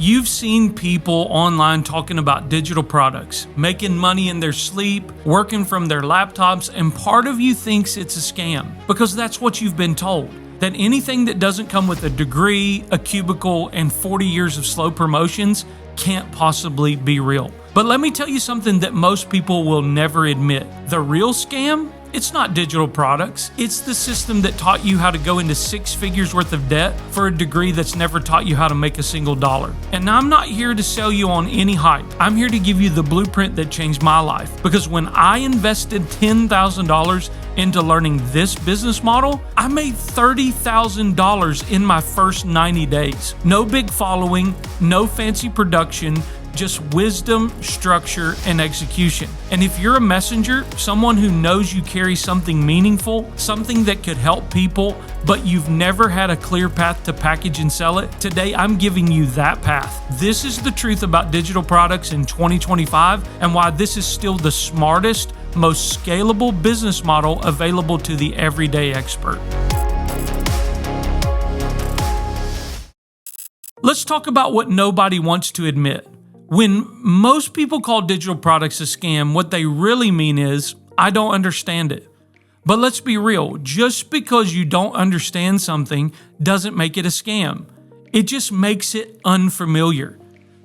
You've seen people online talking about digital products, making money in their sleep, working from their laptops, and part of you thinks it's a scam because that's what you've been told. That anything that doesn't come with a degree, a cubicle, and 40 years of slow promotions can't possibly be real. But let me tell you something that most people will never admit. The real scam? It's not digital products. It's the system that taught you how to go into 6 figures worth of debt for a degree that's never taught you how to make a single dollar. And I'm not here to sell you on any hype. I'm here to give you the blueprint that changed my life. Because when I invested $10,000 into learning this business model, I made $30,000 in my first 90 days. No big following, no fancy production, just wisdom, structure, and execution. And if you're a messenger, someone who knows you carry something meaningful, something that could help people, but you've never had a clear path to package and sell it, today I'm giving you that path. This is the truth about digital products in 2025 and why this is still the smartest, most scalable business model available to the everyday expert. Let's talk about what nobody wants to admit. When most people call digital products a scam, what they really mean is, I don't understand it. But let's be real, just because you don't understand something doesn't make it a scam. It just makes it unfamiliar.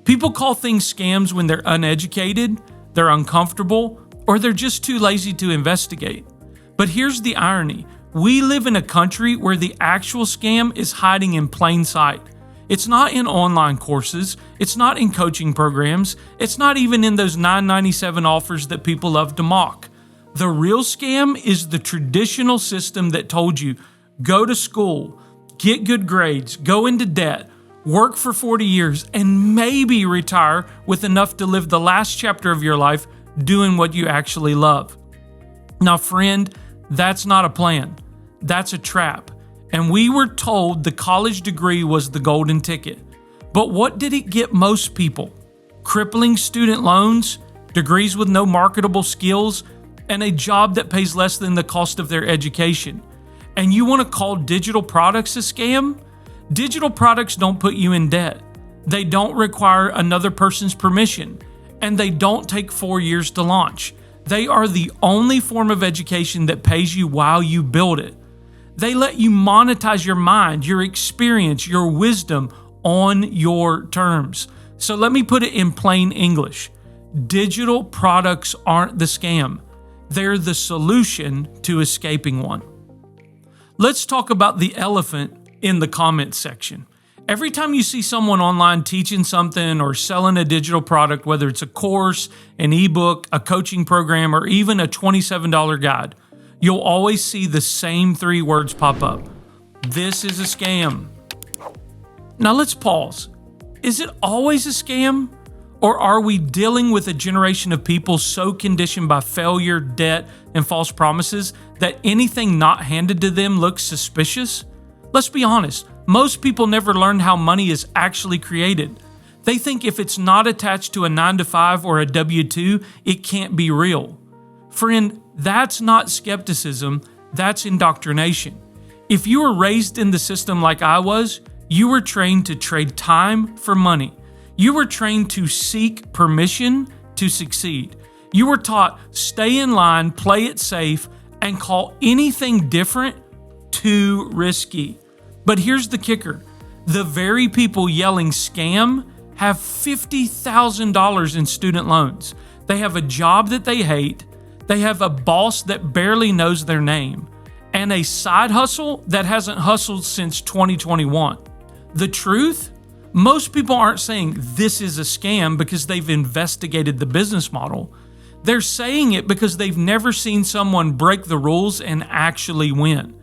People call things scams when they're uneducated, they're uncomfortable, or they're just too lazy to investigate. But here's the irony. We live in a country where the actual scam is hiding in plain sight. It's not in online courses, it's not in coaching programs, it's not even in those $9.97 offers that people love to mock. The real scam is the traditional system that told you, go to school, get good grades, go into debt, work for 40 years, and maybe retire with enough to live the last chapter of your life doing what you actually love. Now, friend, that's not a plan. That's a trap. And we were told the college degree was the golden ticket. But what did it get most people? Crippling student loans, degrees with no marketable skills, and a job that pays less than the cost of their education. And you want to call digital products a scam? Digital products don't put you in debt. They don't require another person's permission. And they don't take 4 years to launch. They are the only form of education that pays you while you build it. They let you monetize your mind, your experience, your wisdom on your terms. So let me put it in plain English. Digital products aren't the scam. They're the solution to escaping one. Let's talk about the elephant in the comments section. Every time you see someone online teaching something or selling a digital product, whether it's a course, an ebook, a coaching program, or even a $27 guide, you'll always see the same 3 words pop up. This is a scam. Now let's pause. Is it always a scam? Or are we dealing with a generation of people so conditioned by failure, debt, and false promises that anything not handed to them looks suspicious? Let's be honest, most people never learned how money is actually created. They think if it's not attached to a 9-to-5 or a W-2, it can't be real. Friend, that's not skepticism, that's indoctrination. If you were raised in the system like I was, you were trained to trade time for money. You were trained to seek permission to succeed. You were taught stay in line, play it safe, and call anything different too risky. But here's the kicker. The very people yelling scam have $50,000 in student loans. They have a job that they hate. They have a boss that barely knows their name, and a side hustle that hasn't hustled since 2021. The truth? Most people aren't saying this is a scam because they've investigated the business model. They're saying it because they've never seen someone break the rules and actually win.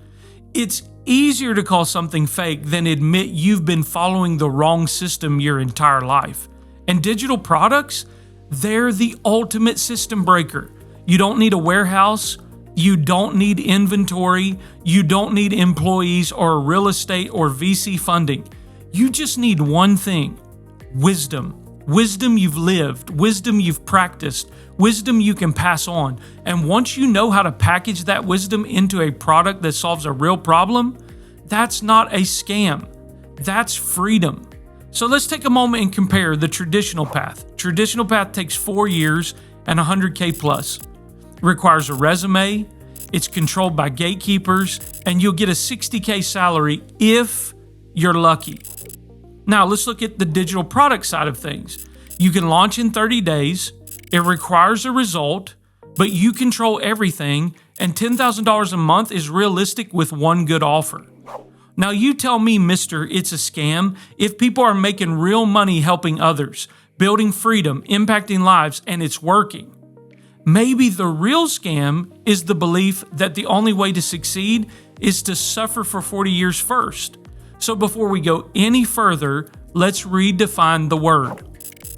It's easier to call something fake than admit you've been following the wrong system your entire life. And digital products? They're the ultimate system breaker. You don't need a warehouse, you don't need inventory, you don't need employees or real estate or VC funding. You just need one thing, wisdom. Wisdom you've lived, wisdom you've practiced, wisdom you can pass on. And once you know how to package that wisdom into a product that solves a real problem, that's not a scam. That's freedom. So let's take a moment and compare the traditional path. Traditional path takes 4 years and 100K plus. It requires a resume, it's controlled by gatekeepers, and you'll get a 60K salary if you're lucky. Now let's look at the digital product side of things. You can launch in 30 days, it requires a result, but you control everything, and $10,000 a month is realistic with one good offer. Now you tell me, mister, it's a scam if people are making real money helping others, building freedom, impacting lives, and it's working. Maybe the real scam is the belief that the only way to succeed is to suffer for 40 years first. So before we go any further, let's redefine the word.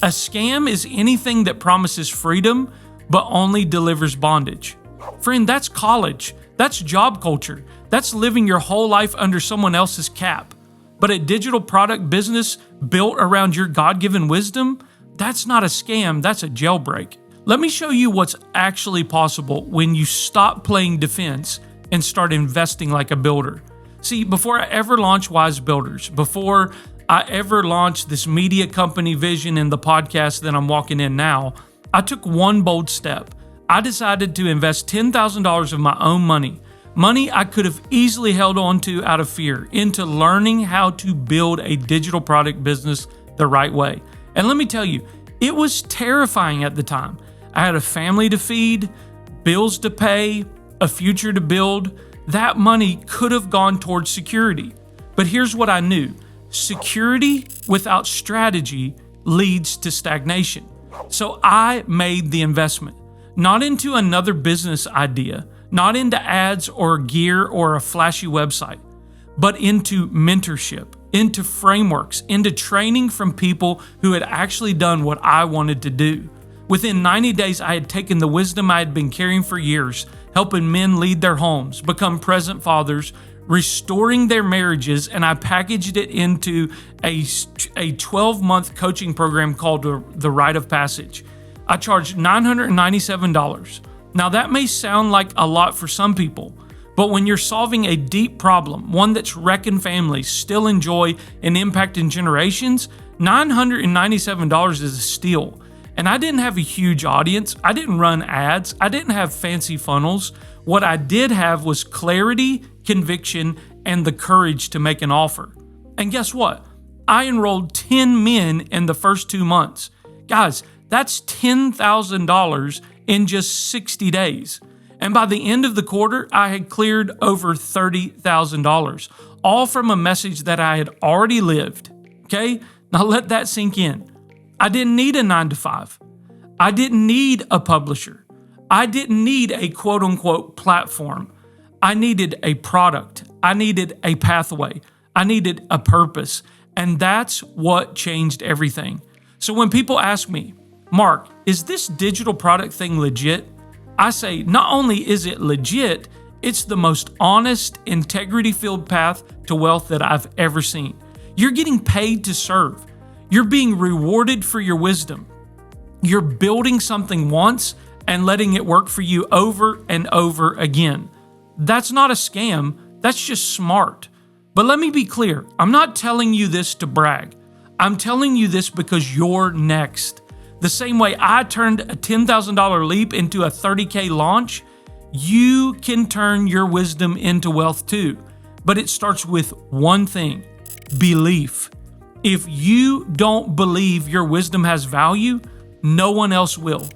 A scam is anything that promises freedom but only delivers bondage. Friend, that's college. That's job culture. That's living your whole life under someone else's cap. But a digital product business built around your God-given wisdom, that's not a scam, that's a jailbreak. Let me show you what's actually possible when you stop playing defense and start investing like a builder. See, before I ever launched Wise Builders, before I ever launched this media company vision and the podcast that I'm walking in now, I took one bold step. I decided to invest $10,000 of my own money I could have easily held on to out of fear, into learning how to build a digital product business the right way. And let me tell you, it was terrifying at the time. I had a family to feed, bills to pay, a future to build. That money could have gone towards security. But here's what I knew. Security without strategy leads to stagnation. So I made the investment, not into another business idea, not into ads or gear or a flashy website, but into mentorship, into frameworks, into training from people who had actually done what I wanted to do. Within 90 days, I had taken the wisdom I had been carrying for years, helping men lead their homes, become present fathers, restoring their marriages, and I packaged it into a 12-month coaching program called The Rite of Passage. I charged $997. Now that may sound like a lot for some people, but when you're solving a deep problem, one that's wrecking families, still enjoy and impacting generations, $997 is a steal. And I didn't have a huge audience. I didn't run ads. I didn't have fancy funnels. What I did have was clarity, conviction, and the courage to make an offer. And guess what? I enrolled 10 men in the first 2 months. Guys, that's $10,000 in just 60 days. And by the end of the quarter, I had cleared over $30,000, all from a message that I had already lived. Okay? Now let that sink in. I didn't need a 9-to-5. I didn't need a publisher. I didn't need a quote unquote platform. I needed a product. I needed a pathway. I needed a purpose. And that's what changed everything. So when people ask me, Mark, is this digital product thing legit? I say, not only is it legit, it's the most honest, integrity-filled path to wealth that I've ever seen. You're getting paid to serve. You're being rewarded for your wisdom. You're building something once and letting it work for you over and over again. That's not a scam. That's just smart. But let me be clear. I'm not telling you this to brag. I'm telling you this because you're next. The same way I turned a $10,000 leap into a 30K launch, you can turn your wisdom into wealth too. But it starts with one thing: belief. If you don't believe your wisdom has value, no one else will.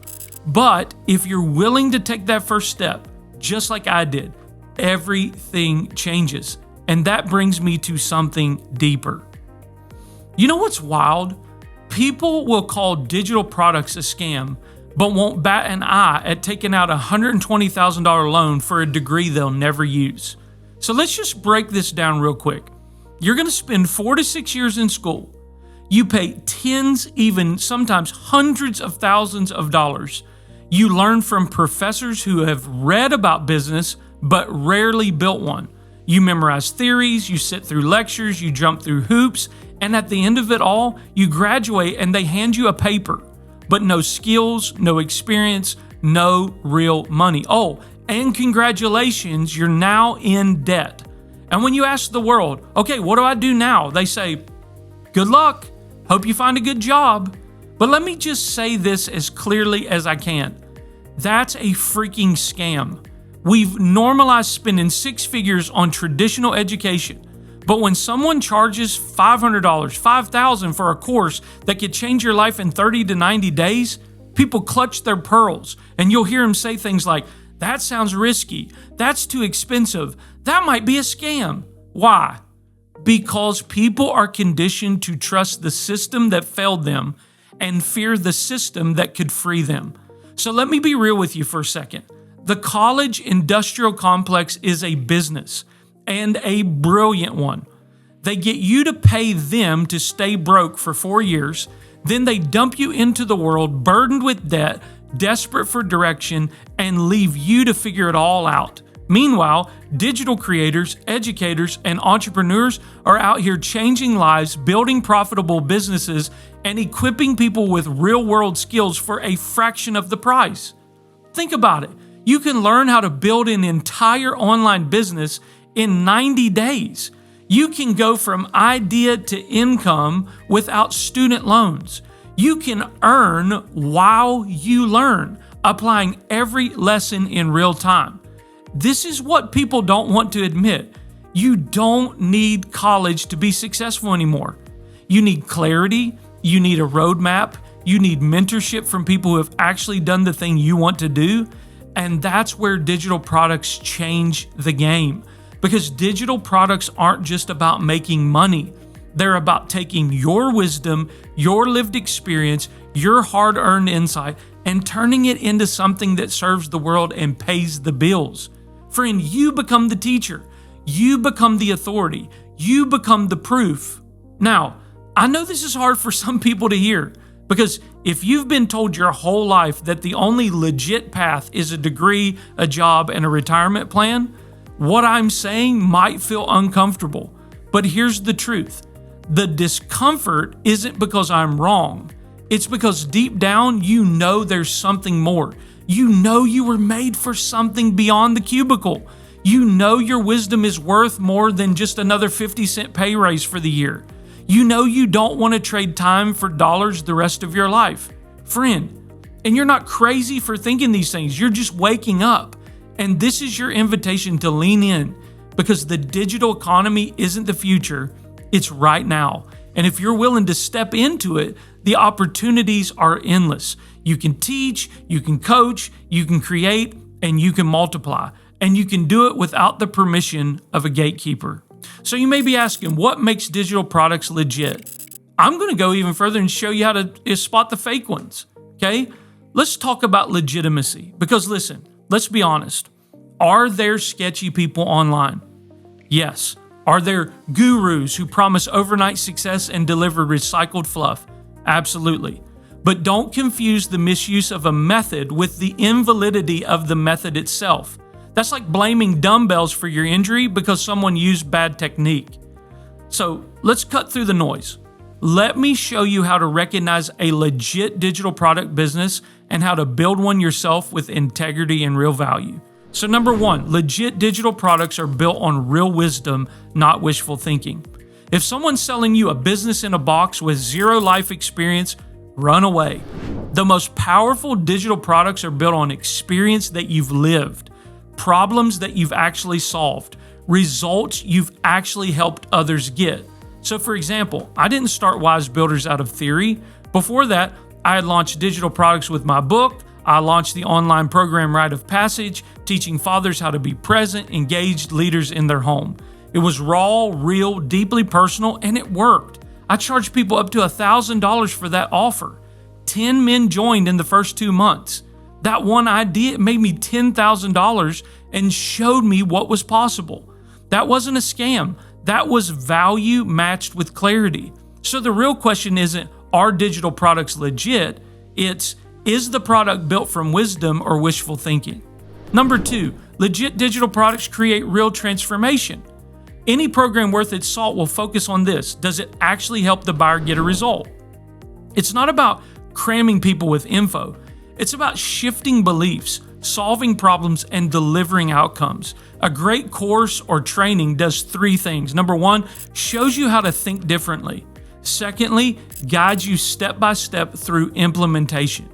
But if you're willing to take that first step, just like I did, everything changes. And that brings me to something deeper. You know what's wild? People will call digital products a scam, but won't bat an eye at taking out a $120,000 loan for a degree they'll never use. So let's just break this down real quick. You're going to spend 4 to 6 years in school. You pay tens, even sometimes hundreds of thousands of dollars. You learn from professors who have read about business but rarely built one. You memorize theories, you sit through lectures, you jump through hoops, and at the end of it all, you graduate and they hand you a paper, but no skills, no experience, no real money. Oh, and congratulations, you're now in debt. And when you ask the world, okay, what do I do now? They say, good luck. Hope you find a good job. But let me just say this as clearly as I can. That's a freaking scam. We've normalized spending six figures on traditional education. But when someone charges $500, $5,000 for a course that could change your life in 30 to 90 days, people clutch their pearls, and you'll hear them say things like, "That sounds risky. That's too expensive. That might be a scam." Why? Because people are conditioned to trust the system that failed them and fear the system that could free them. So let me be real with you for a second. The college industrial complex is a business, and a brilliant one. They get you to pay them to stay broke for 4 years, then they dump you into the world burdened with debt, desperate for direction, and leave you to figure it all out. Meanwhile, digital creators, educators, and entrepreneurs are out here changing lives, building profitable businesses, and equipping people with real-world skills for a fraction of the price. Think about it. You can learn how to build an entire online business in 90 days. You can go from idea to income without student loans. You can earn while you learn, applying every lesson in real time. This is what people don't want to admit. You don't need college to be successful anymore. You need clarity, you need a roadmap, you need mentorship from people who have actually done the thing you want to do, and that's where digital products change the game. Because digital products aren't just about making money. They're about taking your wisdom, your lived experience, your hard-earned insight, and turning it into something that serves the world and pays the bills. Friend, you become the teacher. You become the authority. You become the proof. Now, I know this is hard for some people to hear, because if you've been told your whole life that the only legit path is a degree, a job, and a retirement plan, what I'm saying might feel uncomfortable. But here's the truth. The discomfort isn't because I'm wrong. It's because deep down, you know there's something more. You know you were made for something beyond the cubicle. You know your wisdom is worth more than just another 50-cent pay raise for the year. You know you don't want to trade time for dollars the rest of your life. Friend, and you're not crazy for thinking these things. You're just waking up. And this is your invitation to lean in, because the digital economy isn't the future, it's right now. And if you're willing to step into it, the opportunities are endless. You can teach, you can coach, you can create, and you can multiply. And you can do it without the permission of a gatekeeper. So you may be asking, what makes digital products legit? I'm going to go even further and show you how to spot the fake ones. Okay? Let's talk about legitimacy. Because listen, let's be honest. Are there sketchy people online? Yes. Are there gurus who promise overnight success and deliver recycled fluff? Absolutely. But don't confuse the misuse of a method with the invalidity of the method itself. That's like blaming dumbbells for your injury because someone used bad technique. So let's cut through the noise. Let me show you how to recognize a legit digital product business and how to build one yourself with integrity and real value. So number one, legit digital products are built on real wisdom, not wishful thinking. If someone's selling you a business in a box with zero life experience, run away. The most powerful digital products are built on experience that you've lived, problems that you've actually solved, results you've actually helped others get. So for example, I didn't start Wise Builders out of theory. Before that, I had launched digital products with my book. I launched the online program Rite of Passage, teaching fathers how to be present, engaged leaders in their home. It was raw, real, deeply personal, and it worked. I charged people up to $1,000 for that offer. 10 men joined in the first 2 months. That one idea made me $10,000 and showed me what was possible. That wasn't a scam. That was value matched with clarity. So the real question isn't, are digital products legit? It's, is the product built from wisdom or wishful thinking? Number two, legit digital products create real transformation. Any program worth its salt will focus on this. Does it actually help the buyer get a result? It's not about cramming people with info. It's about shifting beliefs, solving problems, and delivering outcomes. A great course or training does 3 things. Number one, shows you how to think differently. Secondly, guide you step by step through implementation.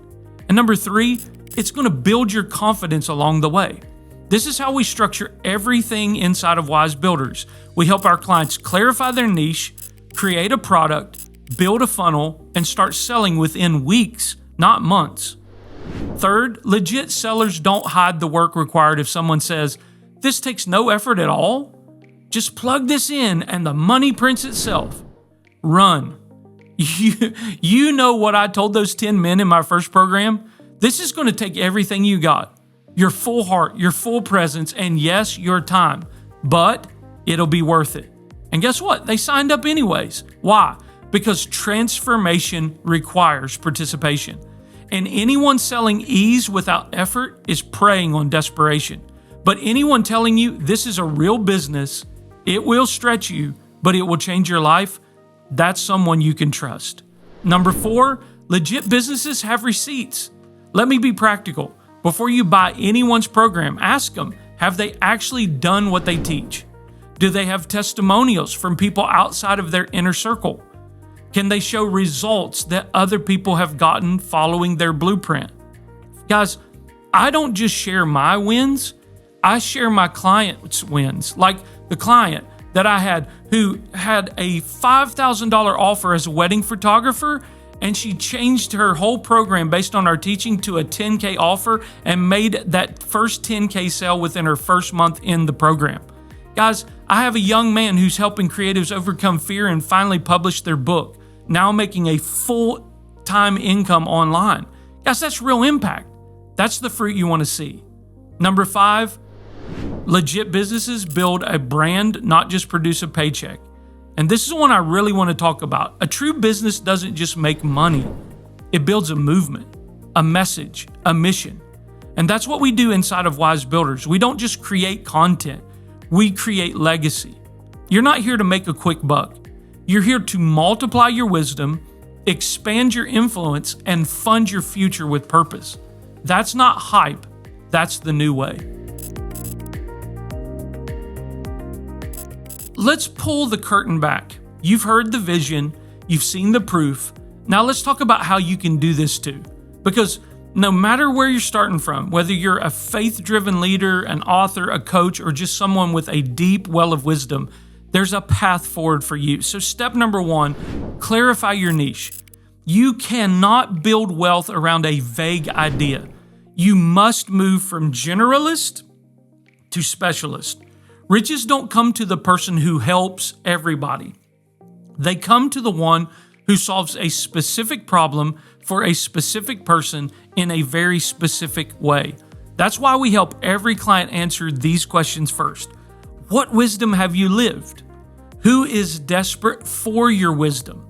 And number 3, it's going to build your confidence along the way. This is how we structure everything inside of Wise Builders. We help our clients clarify their niche, create a product, build a funnel, and start selling within weeks, not months. Third, legit sellers don't hide the work required. If someone says, "This takes no effort at all, just plug this in and the money prints itself," run. You know what I told those 10 men in my first program? This is going to take everything you got. Your full heart, your full presence, and yes, your time. But it'll be worth it. And guess what? They signed up anyways. Why? Because transformation requires participation. And anyone selling ease without effort is preying on desperation. But anyone telling you this is a real business, it will stretch you, but it will change your life, that's someone you can trust. Number 4, legit businesses have receipts. Let me be practical. Before you buy anyone's program, ask them, have they actually done what they teach? Do they have testimonials from people outside of their inner circle? Can they show results that other people have gotten following their blueprint? Guys, I don't just share my wins, I share my clients' wins. Like the client that I had who had a $5,000 offer as a wedding photographer, and she changed her whole program based on our teaching to a $10K offer and made that first $10K sale within her first month in the program. Guys, I have a young man who's helping creatives overcome fear and finally publish their book, now making a full-time income online. Guys, that's real impact. That's the fruit you want to see. Number 5, legit businesses build a brand, not just produce a paycheck. And this is one I really want to talk about. A true business doesn't just make money. It builds a movement, a message, a mission. And that's what we do inside of Wise Builders. We don't just create content. We create legacy. You're not here to make a quick buck. You're here to multiply your wisdom, expand your influence, and fund your future with purpose. That's not hype. That's the new way. Let's pull the curtain back. You've heard the vision, you've seen the proof. Now let's talk about how you can do this too. Because no matter where you're starting from, whether you're a faith-driven leader, an author, a coach, or just someone with a deep well of wisdom, there's a path forward for you. So step number 1, clarify your niche. You cannot build wealth around a vague idea. You must move from generalist to specialist. Riches don't come to the person who helps everybody. They come to the one who solves a specific problem for a specific person in a very specific way. That's why we help every client answer these questions first. What wisdom have you lived? Who is desperate for your wisdom?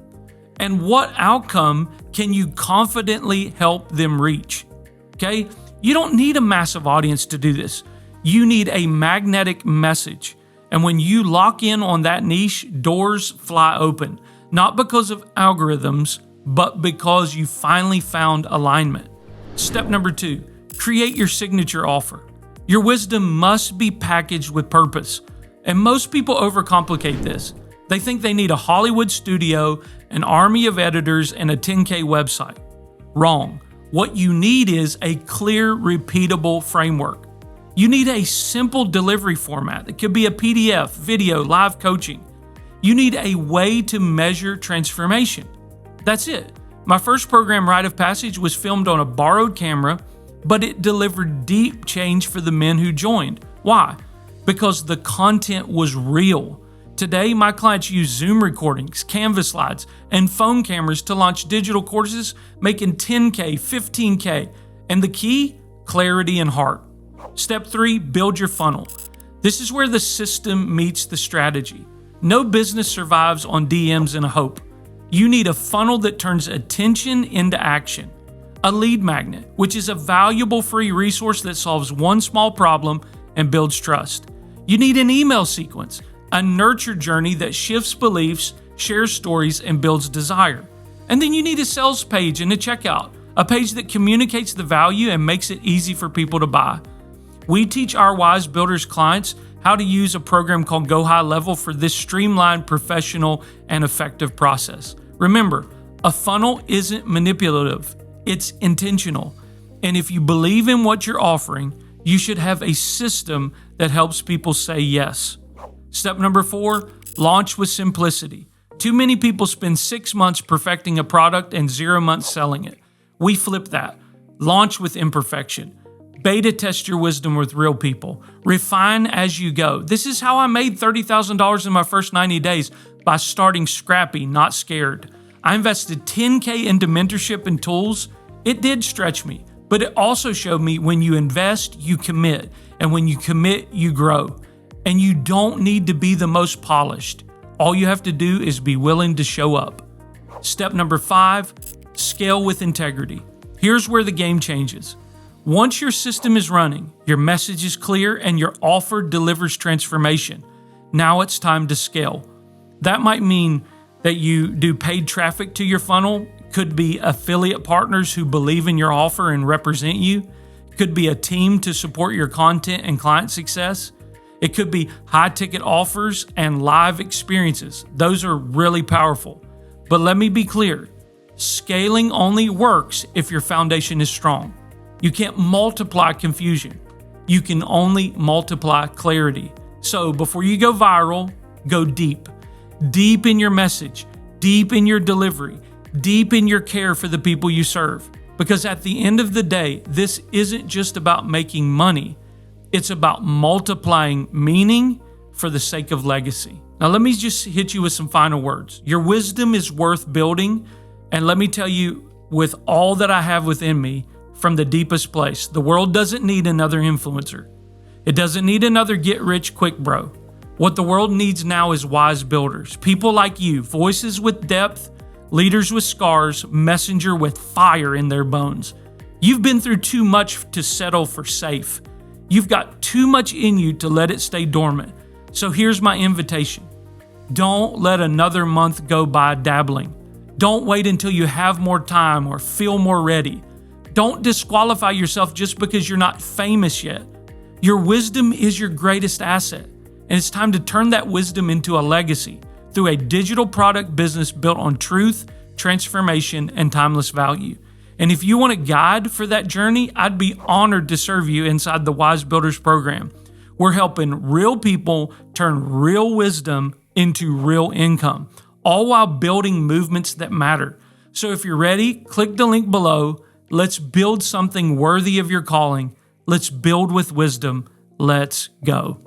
And what outcome can you confidently help them reach? Okay? You don't need a massive audience to do this. You need a magnetic message. And when you lock in on that niche, doors fly open. Not because of algorithms, but because you finally found alignment. Step number 2, create your signature offer. Your wisdom must be packaged with purpose. And most people overcomplicate this. They think they need a Hollywood studio, an army of editors, and a 10K website. Wrong. What you need is a clear, repeatable framework. You need a simple delivery format. It could be a PDF, video, live coaching. You need a way to measure transformation. That's it. My first program, Rite of Passage, was filmed on a borrowed camera, but it delivered deep change for the men who joined. Why? Because the content was real. Today, my clients use Zoom recordings, Canvas slides, and phone cameras to launch digital courses, making 10K, 15K. And the key? Clarity and heart. Step 3, build your funnel. This is where the system meets the strategy. No business survives on DMs and a hope. You need a funnel that turns attention into action. A lead magnet, which is a valuable free resource that solves one small problem and builds trust. You need an email sequence, a nurture journey that shifts beliefs, shares stories, and builds desire. And then you need a sales page and a checkout, a page that communicates the value and makes it easy for people to buy. We teach our Wise Builders clients how to use a program called Go High Level for this streamlined, professional, and effective process. Remember, a funnel isn't manipulative, it's intentional. And if you believe in what you're offering, you should have a system that helps people say yes. Step number 4, launch with simplicity. Too many people spend 6 months perfecting a product and 0 months selling it. We flip that. Launch with imperfection. Beta test your wisdom with real people. Refine as you go. This is how I made $30,000 in my first 90 days, by starting scrappy, not scared. I invested $10K into mentorship and tools. It did stretch me, but it also showed me when you invest, you commit. And when you commit, you grow. And you don't need to be the most polished. All you have to do is be willing to show up. Step number 5, scale with integrity. Here's where the game changes. Once your system is running, your message is clear, and your offer delivers transformation, now it's time to scale. That might mean that you do paid traffic to your funnel. Could be affiliate partners who believe in your offer and represent you. Could be a team to support your content and client success. It could be high-ticket offers and live experiences. Those are really powerful. But let me be clear, scaling only works if your foundation is strong. You can't multiply confusion. You can only multiply clarity. So before you go viral, go deep. Deep in your message, deep in your delivery, deep in your care for the people you serve. Because at the end of the day, this isn't just about making money. It's about multiplying meaning for the sake of legacy. Now, let me just hit you with some final words. Your wisdom is worth building. And let me tell you, with all that I have within me, from the deepest place, the world doesn't need another influencer. It doesn't need another get-rich-quick bro. What the world needs now is wise builders, people like you, voices with depth, leaders with scars, messenger with fire in their bones. You've been through too much to settle for safe. You've got too much in you to let it stay dormant. So here's my invitation. Don't let another month go by dabbling. Don't wait until you have more time or feel more ready. Don't disqualify yourself just because you're not famous yet. Your wisdom is your greatest asset. And it's time to turn that wisdom into a legacy through a digital product business built on truth, transformation, and timeless value. And if you want a guide for that journey, I'd be honored to serve you inside the Wise Builders program. We're helping real people turn real wisdom into real income, all while building movements that matter. So if you're ready, click the link below. Let's build something worthy of your calling. Let's build with wisdom. Let's go.